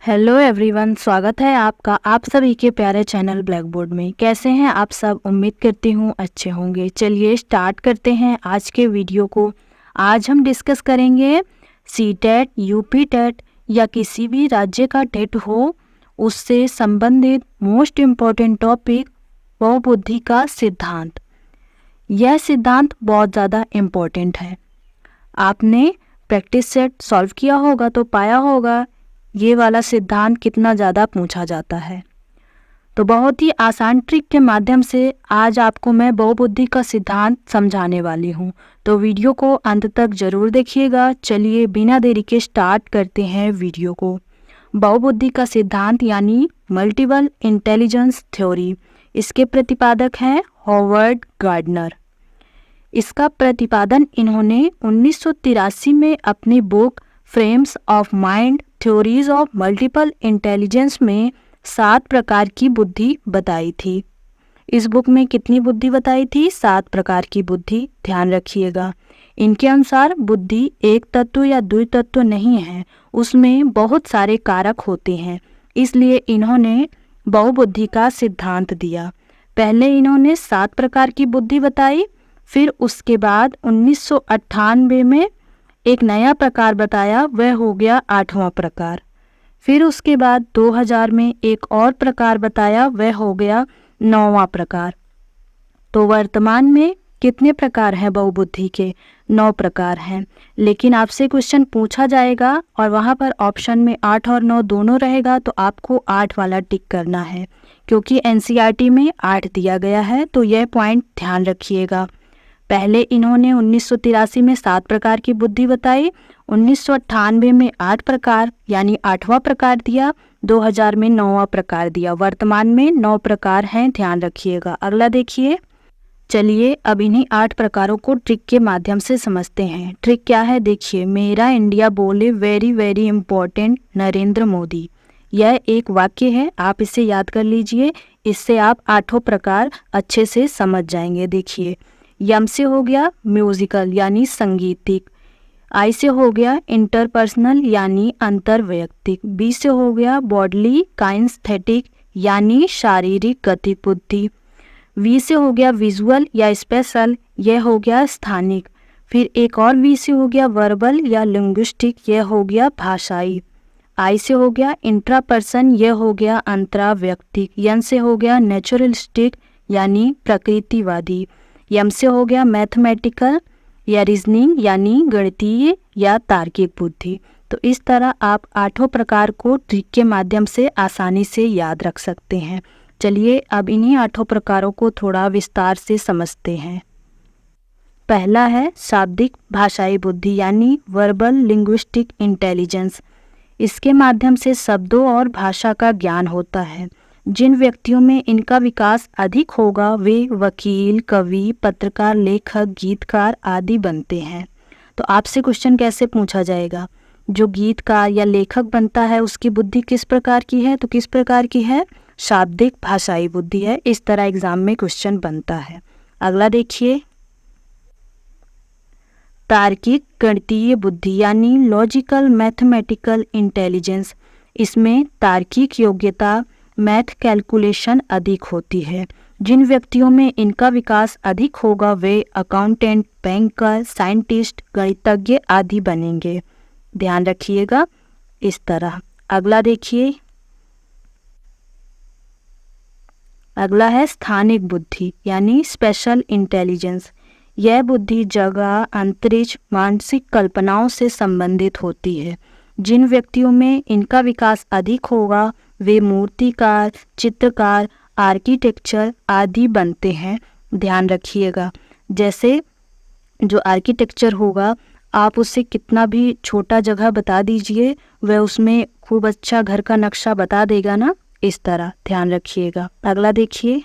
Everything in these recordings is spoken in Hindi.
हेलो एवरीवन, स्वागत है आपका आप सभी के प्यारे चैनल ब्लैक बोर्ड में। कैसे हैं आप सब? उम्मीद करती हूँ अच्छे होंगे। चलिए स्टार्ट करते हैं आज के वीडियो को। आज हम डिस्कस करेंगे सीटेट, यूपी टेट या किसी भी राज्य का टेट हो उससे संबंधित मोस्ट इम्पॉर्टेंट टॉपिक बहुबुद्धि का सिद्धांत। यह सिद्धांत बहुत ज़्यादा इम्पोर्टेंट है। आपने प्रैक्टिस सेट सॉल्व किया होगा तो पाया होगा ये वाला सिद्धांत कितना ज़्यादा पूछा जाता है। तो बहुत ही आसान ट्रिक के माध्यम से आज आपको मैं बहुबुद्धि का सिद्धांत समझाने वाली हूँ। तो वीडियो को अंत तक ज़रूर देखिएगा। चलिए बिना देरी के स्टार्ट करते हैं वीडियो को। बहुबुद्धि का सिद्धांत यानी मल्टीपल इंटेलिजेंस थ्योरी, इसके प्रतिपादक हैं हॉवर्ड गार्डनर। इसका प्रतिपादन इन्होंने 1983 में अपनी book frames of mind theories of multiple intelligence में 7 प्रकार की बुद्धि बताई थी। इस बुक में कितनी बुद्धि बताई थी? 7 प्रकार की बुद्धि। ध्यान रखिएगा। इनके अनुसार बुद्धि एक तत्व या द्वितत्व नहीं है, उसमें बहुत सारे कारक होते हैं। इसलिए इन्होंने बहुबुद्धि का सिद्धांत दिया। पहले इन्होंने 7 प्रकार की बुद्धि बताई, फिर उसके बाद 1998 में एक नया प्रकार बताया, वह हो गया 8वां प्रकार। फिर उसके बाद 2000 में एक और प्रकार बताया, वह हो गया 9वां प्रकार। तो वर्तमान में कितने प्रकार हैं बहुबुद्धि के? 9 प्रकार हैं। लेकिन आपसे क्वेश्चन पूछा जाएगा और वहाँ पर ऑप्शन में 8 और 9 दोनों रहेगा, तो आपको 8 वाला टिक करना है, क्योंकि एनसीईआरटी में 8 दिया गया है। तो यह पॉइंट ध्यान रखिएगा। पहले इन्होंने 1983 में 7 प्रकार की बुद्धि बताई, 1998 में 8 प्रकार यानी 8वां प्रकार दिया, 2000 में 9वां प्रकार दिया। वर्तमान में 9 प्रकार हैं, ध्यान रखिएगा। अगला देखिए। चलिए अब इन्हीं 8 प्रकारों को ट्रिक के माध्यम से समझते हैं। ट्रिक क्या है देखिए। मेरा इंडिया बोले very very important Narendra Modi, यह एक वाक्य है, आप इसे याद कर लीजिए। इससे आप 8 प्रकार अच्छे से समझ जाएंगे। देखिए, यम से हो गया म्यूजिकल यानी संगीतिक, आई से हो गया इंटरपर्सनल यानी अंतरवैयक्तिक, बी से हो गया बॉडली काइनेस्थेटिक यानी शारीरिक गतिविधि, वी से हो गया विजुअल या स्पेशल, यह हो गया स्थानिक। फिर एक और वी से हो गया वर्बल या लिंग्विस्टिक, यह हो गया भाषाई। आई से हो गया इंट्रापर्सन, यह हो गया अंतरावैयक्तिक। एन से हो गया नेचुरलिस्टिक यानी प्रकृतिवादी। यम से हो गया मैथमेटिकल या रीजनिंग यानी गणितीय या तार्किक बुद्धि। तो इस तरह आप 8 प्रकार को ट्रिक के माध्यम से आसानी से याद रख सकते हैं। चलिए अब इन्हीं 8 प्रकारों को थोड़ा विस्तार से समझते हैं। पहला है शाब्दिक भाषाई बुद्धि यानी वर्बल लिंग्विस्टिक इंटेलिजेंस। इसके माध्यम से शब्दों और भाषा का ज्ञान होता है। जिन व्यक्तियों में इनका विकास अधिक होगा वे वकील, कवि, पत्रकार, लेखक, गीतकार आदि बनते हैं। तो आपसे क्वेश्चन कैसे पूछा जाएगा? जो गीतकार या लेखक बनता है उसकी बुद्धि किस प्रकार की है? तो किस प्रकार की है? शाब्दिक भाषाई बुद्धि है। इस तरह एग्जाम में क्वेश्चन बनता है। अगला देखिए, तार्किक गणितीय बुद्धि यानी लॉजिकल मैथमेटिकल इंटेलिजेंस। इसमें तार्किक योग्यता, मैथ कैलकुलेशन अधिक होती है। जिन व्यक्तियों में इनका विकास अधिक होगा वे अकाउंटेंट, बैंकर, साइंटिस्ट, गणितज्ञ आदि बनेंगे। ध्यान रखिएगा इस तरह। अगला देखिए, अगला है स्थानिक बुद्धि यानी स्पेशल इंटेलिजेंस। यह बुद्धि जगह, अंतरिक्ष, मानसिक कल्पनाओं से संबंधित होती है। जिन व्यक्तियों में इनका विकास अधिक होगा वे मूर्तिकार, चित्रकार, आर्किटेक्चर आदि बनते हैं। ध्यान रखिएगा। जैसे जो आर्किटेक्चर होगा, आप उससे कितना भी छोटा जगह बता दीजिए, वह उसमें खूब अच्छा घर का नक्शा बता देगा ना। इस तरह ध्यान रखिएगा। अगला देखिए,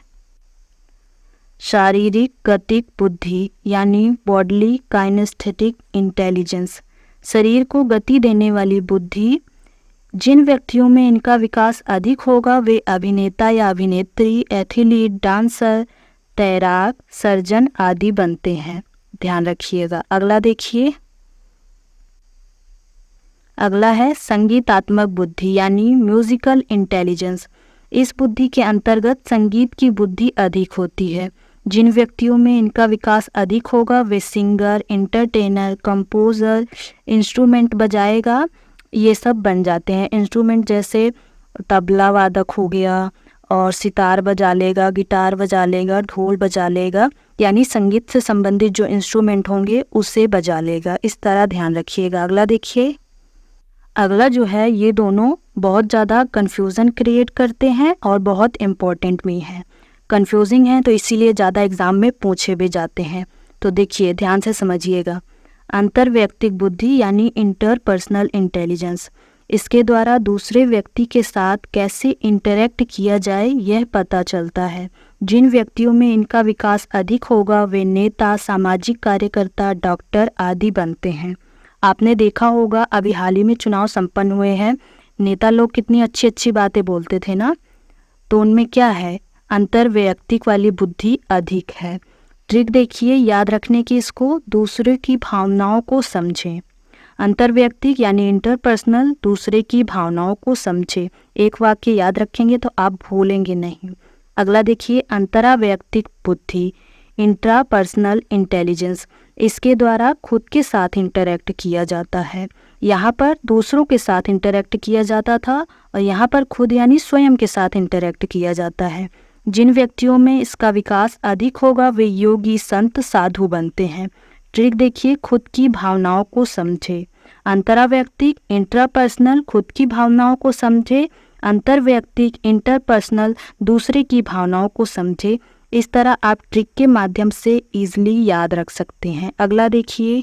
शारीरिक गतिक बुद्धि यानी बॉडली काइनेस्थेटिक इंटेलिजेंस। शरीर को गति देने वाली बुद्धि। जिन व्यक्तियों में इनका विकास अधिक होगा वे अभिनेता या अभिनेत्री, एथलीट, डांसर, तैराक, सर्जन आदि बनते हैं। ध्यान रखिएगा। अगला देखिए, अगला है संगीतात्मक बुद्धि यानी म्यूजिकल इंटेलिजेंस। इस बुद्धि के अंतर्गत संगीत की बुद्धि अधिक होती है। जिन व्यक्तियों में इनका विकास अधिक होगा वे सिंगर, एंटरटेनर, कंपोजर, इंस्ट्रूमेंट बजाएगा, ये सब बन जाते हैं। इंस्ट्रूमेंट जैसे तबला वादक हो गया, और सितार बजा लेगा, गिटार बजा लेगा, ढोल बजा लेगा, यानी संगीत से संबंधित जो इंस्ट्रूमेंट होंगे उसे बजा लेगा। इस तरह ध्यान रखिएगा। अगला देखिए, अगला जो है ये दोनों बहुत ज़्यादा कन्फ्यूज़न क्रिएट करते हैं और बहुत इम्पोर्टेंट भी हैं। कन्फ्यूजिंग है तो इसीलिए ज़्यादा एग्ज़ाम में पूछे भी जाते हैं। तो देखिए ध्यान से समझिएगा। अंतर्वैयक्तिक बुद्धि यानी इंटरपर्सनल इंटेलिजेंस, इसके द्वारा दूसरे व्यक्ति के साथ कैसे इंटरेक्ट किया जाए यह पता चलता है। जिन व्यक्तियों में इनका विकास अधिक होगा वे नेता, सामाजिक कार्यकर्ता, डॉक्टर आदि बनते हैं। आपने देखा होगा अभी हाल ही में चुनाव संपन्न हुए हैं, नेता लोग कितनी अच्छी अच्छी बातें बोलते थे ना, तो उनमें क्या है, अंतर्वैयक्तिक वाली बुद्धि अधिक है। ट्रिक देखिए याद रखने की, इसको दूसरे की भावनाओं को समझें। अंतर्वैयक्तिक यानी इंटरपर्सनल, दूसरे की भावनाओं को समझे। एक वाक्य याद रखेंगे तो आप भूलेंगे नहीं। अगला देखिए अंतरावैयक्तिक बुद्धि, इंट्रापर्सनल इंटेलिजेंस, इसके द्वारा खुद के साथ इंटरेक्ट किया जाता है। यहाँ पर दूसरों के साथ इंटरेक्ट किया जाता था और यहाँ पर खुद यानी स्वयं के साथ इंटरेक्ट किया जाता है। जिन व्यक्तियों में इसका विकास अधिक होगा वे योगी, संत, साधु बनते हैं। ट्रिक देखिए, खुद की भावनाओं को समझे। अंतरावैयक्तिक इंट्रापर्सनल, खुद की भावनाओं को समझे। अंतर्वैयक्तिक इंटरपर्सनल, दूसरे की भावनाओं को समझे। इस तरह आप ट्रिक के माध्यम से इजीली याद रख सकते हैं। अगला देखिए,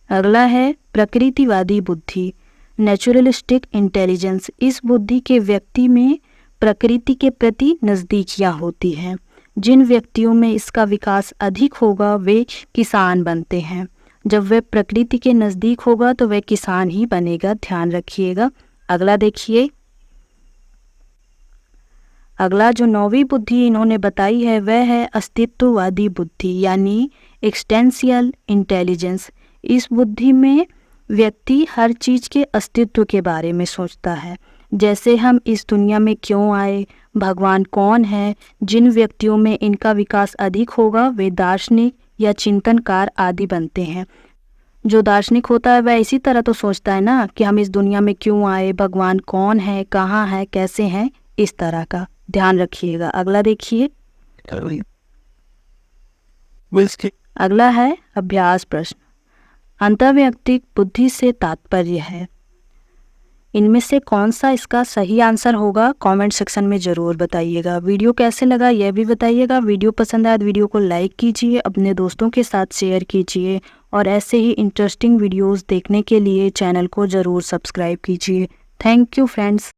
अगला है प्रकृतिवादी बुद्धि, नेचुरलिस्टिक इंटेलिजेंस। इस बुद्धि के व्यक्ति में प्रकृति के प्रति नज़दीकियाँ होती हैं। जिन व्यक्तियों में इसका विकास अधिक होगा वे किसान बनते हैं। जब वे प्रकृति के नज़दीक होगा तो वह किसान ही बनेगा, ध्यान रखिएगा। अगला देखिए, अगला जो 9वीं बुद्धि इन्होंने बताई है वह है अस्तित्ववादी बुद्धि यानी एक्सटेंशियल इंटेलिजेंस। इस बुद्धि में व्यक्ति हर चीज़ के अस्तित्व के बारे में सोचता है, जैसे हम इस दुनिया में क्यों आए, भगवान कौन है। जिन व्यक्तियों में इनका विकास अधिक होगा वे दार्शनिक या चिंतनकार आदि बनते हैं। जो दार्शनिक होता है वह इसी तरह तो सोचता है ना कि हम इस दुनिया में क्यों आए, भगवान कौन है, कहाँ है, कैसे हैं, इस तरह का ध्यान रखिएगा। अगला देखिए, अगला है अभ्यास प्रश्न। अंतर्वैयक्तिक बुद्धि से तात्पर्य है, इनमें से कौन सा इसका सही आंसर होगा कमेंट सेक्शन में ज़रूर बताइएगा। वीडियो कैसे लगा यह भी बताइएगा। वीडियो पसंद आया तो वीडियो को लाइक कीजिए, अपने दोस्तों के साथ शेयर कीजिए और ऐसे ही इंटरेस्टिंग वीडियोस देखने के लिए चैनल को ज़रूर सब्सक्राइब कीजिए। Thank you friends.